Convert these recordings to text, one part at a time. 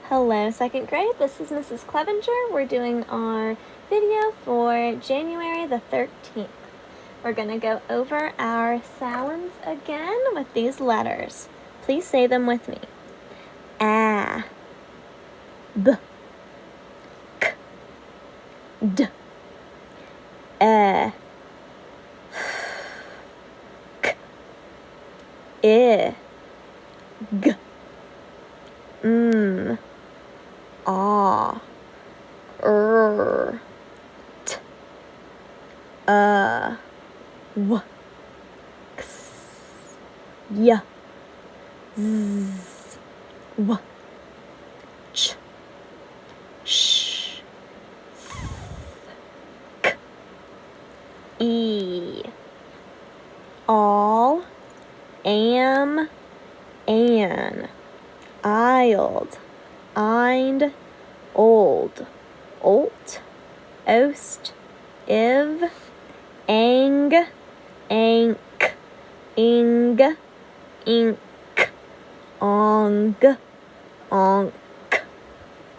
Hello, second grade. This is Mrs. Clevenger. We're doing our video for January the 13th. We're going to go over our sounds again with these letters. Please say them with me. A, B, K, D, E, K, I, G, M, A, T, W, X, Y, Z, W, Ch, Sh, K, E, all, am, an, ild, ind, old, olt, ost, iv, ang, ank, ing, ink, ong, onk,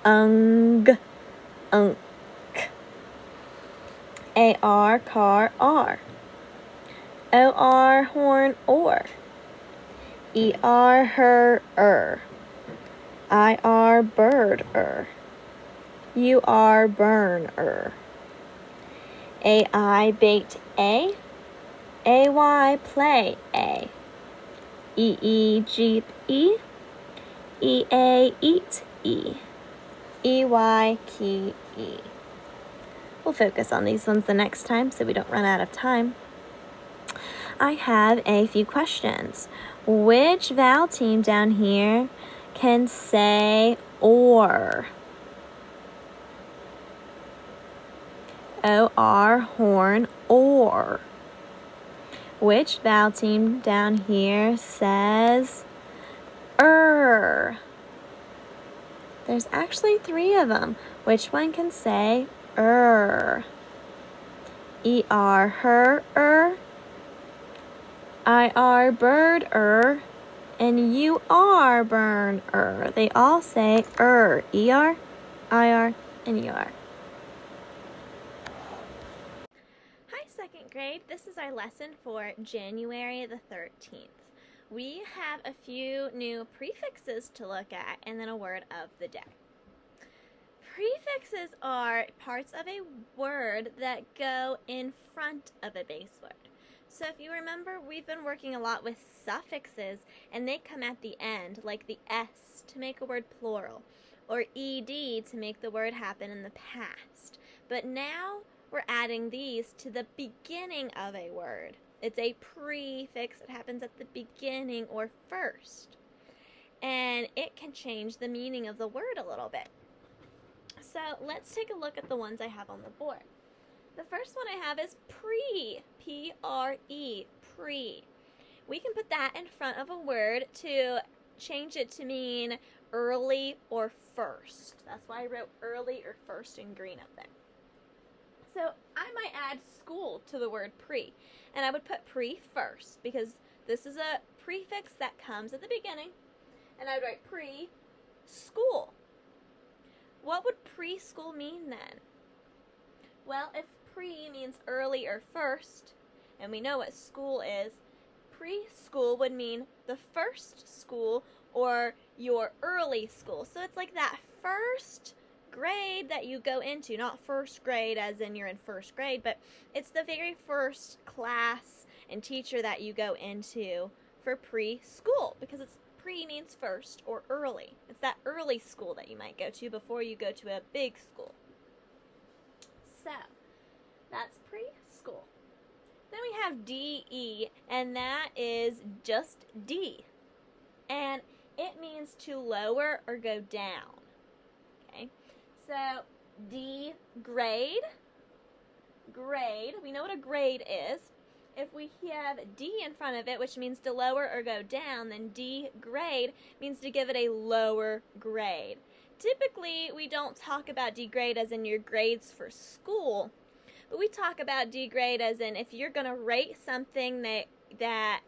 ung, unk. AR, car, R. OR, horn, or. ER, her, IR, bird, UR, burn, AI, bait, A. AY, play, A. EE, jeep, E. EA, eat, E. EY, key, E. We'll focus on these ones the next time so we don't run out of time. I have a few questions. Which vowel team down here can say or? OR, horn, or. Which vowel team down here says There's actually 3 of them. Which one can say ER, her, IR, bird, and UR, burn, They all say ER, IR, and UR. Hi, second grade. This is our lesson for January the 13th. We have a few new prefixes to look at and then a word of the day. Prefixes are parts of a word that go in front of a base word. So if you remember, we've been working a lot with suffixes, and they come at the end, like the S to make a word plural, or ED to make the word happen in the past. But now we're adding these to the beginning of a word. It's a prefix. It happens at the beginning or first. And it can change the meaning of the word a little bit. So let's take a look at the ones I have on the board. The first one I have is pre, P-R-E, pre. We can put that in front of a word to change it to mean early or first. That's why I wrote early or first in green up there. So I might add school to the word pre, and I would put pre first because this is a prefix that comes at the beginning, and I would write pre-school. What would preschool mean then? Well, if pre means early or first, and we know what school is, preschool would mean the first school or your early school. So it's like that first grade that you go into, not first grade as in you're in first grade, but it's the very first class and teacher that you go into for preschool, because it's pre means first or early. It's that early school that you might go to before you go to a big school. So that's preschool. Then we have DE, and that is just D, and it means to lower or go down. Okay, so D, grade, we know what a grade is. If we have D in front of it, which means to lower or go down, then D, grade, means to give it a lower grade. Typically, we don't talk about D grade as in your grades for school, but we talk about D grade as in if you're going to rate something that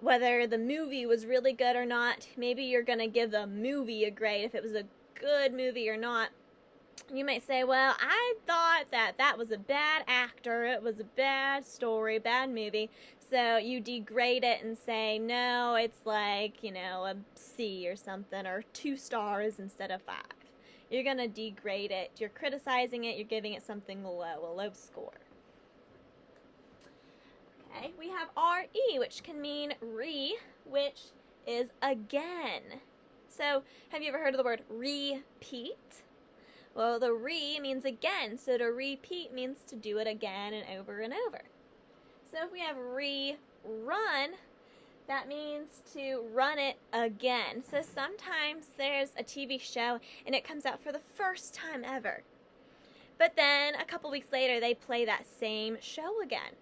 whether the movie was really good or not, maybe you're going to give the movie a grade if it was a good movie or not, you might say, well, I thought that was a bad actor, it was a bad story, bad movie, so you degrade it and say, no, it's like, a C or something, or 2 stars instead of 5. You're going to degrade it. You're criticizing it. You're giving it something low, a low score. Okay, we have RE, which can mean which is again. So, have you ever heard of the word repeat? Well, the means again, so to repeat means to do it again and over and over. So if we have rerun, that means to run it again. So sometimes there's a TV show and it comes out for the first time ever. But then a couple weeks later they play that same show again.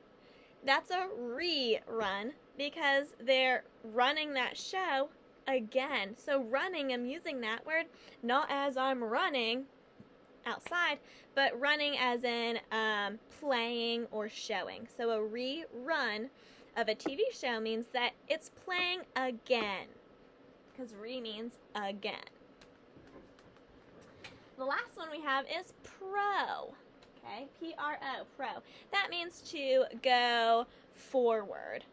That's a rerun because they're running that show again. So running, I'm using that word not as I'm running outside, but running as in playing or showing. So a rerun of a TV show means that it's playing again, because means again. The last one we have is pro. Okay, P-R-O, pro. That means to go forward.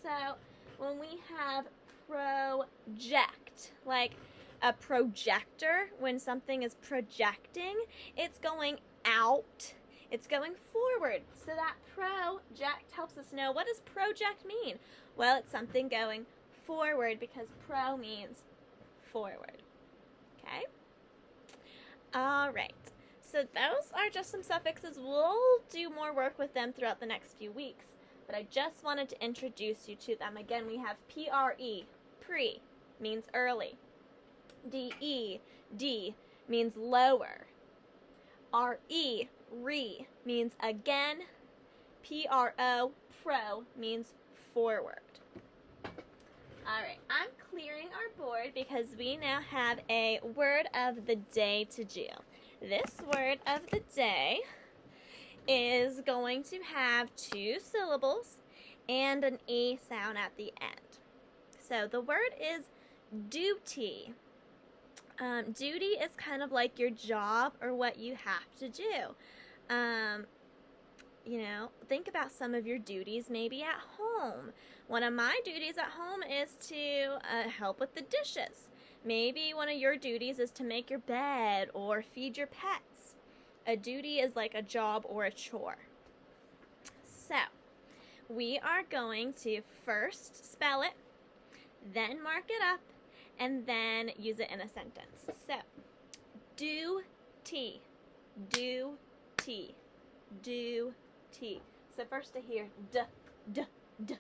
So when we have project, like a projector, when something is projecting, it's going out, it's going forward. So that project helps us know, what does project mean? Well, it's something going forward because pro means forward. Okay? All right. So those are just some suffixes. We'll do more work with them throughout the next few weeks, but I just wanted to introduce you to them. Again, we have pre, pre means early. D-E, D means lower. R-E, means again. P-R-O, pro means forward. Alright, I'm clearing our board because we now have a word of the day to do. This word of the day is going to have 2 syllables and an E sound at the end. So the word is duty. Duty is kind of like your job or what you have to do. Think about some of your duties maybe at home. One of my duties at home is to help with the dishes. Maybe one of your duties is to make your bed or feed your pets. A duty is like a job or a chore. So, we are going to first spell it, then mark it up, and then use it in a sentence. So, duty, duty, duty. So first to hear d, d, d.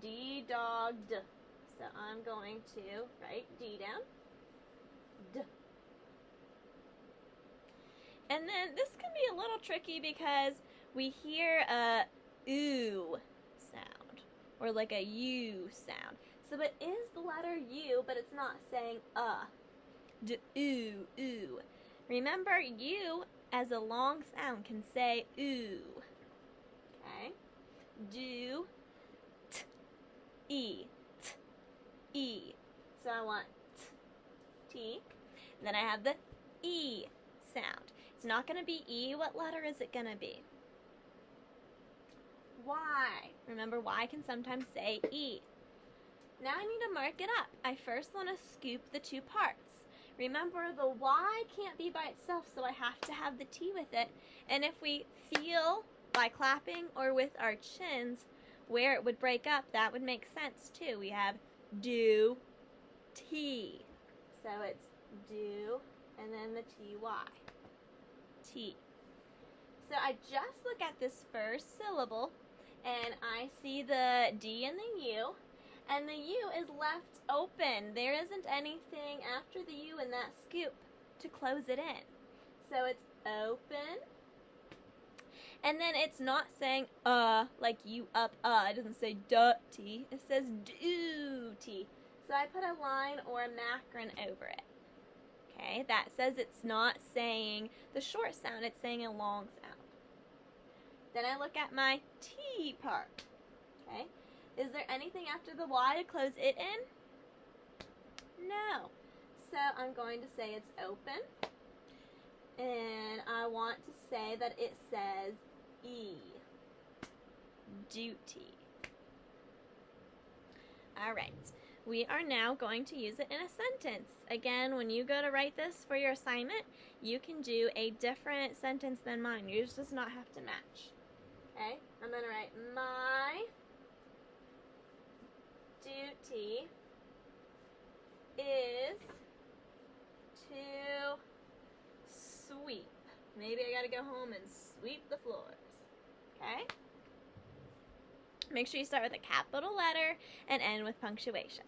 D dog d. So I'm going to write D down. D. And then this can be a little tricky because we hear a oo sound or like a U sound. So it is the letter U, but it's not saying D, oo, oo. Remember, U as a long sound can say oo. Okay? Do, t, e, t, e. So I want t. Then I have the E sound. It's not going to be E. What letter is it going to be? Y. Remember, Y can sometimes say E. Now I need to mark it up. I first want to scoop the 2 parts. Remember, the Y can't be by itself, so I have to have the T with it. And if we feel by clapping or with our chins where it would break up, that would make sense too. We have do, T. So it's do, and then the T-Y. T. So I just look at this first syllable, and I see the D and the U. And the U is left open. There isn't anything after the U in that scoop to close it in. So it's open. And then it's not saying like you up It doesn't say duty. It says duty. So I put a line or a macron over it. Okay, that says it's not saying the short sound, it's saying a long sound. Then I look at my T part. Okay. Is there anything after the Y to close it in? No. So I'm going to say it's open. And I want to say that it says E. Duty. All right. We are now going to use it in a sentence. Again, when you go to write this for your assignment, you can do a different sentence than mine. Yours does not have to match. Okay? I'm going to write my duty is to sweep. Maybe I got to go home and sweep the floors. Okay? Make sure you start with a capital letter and end with punctuation.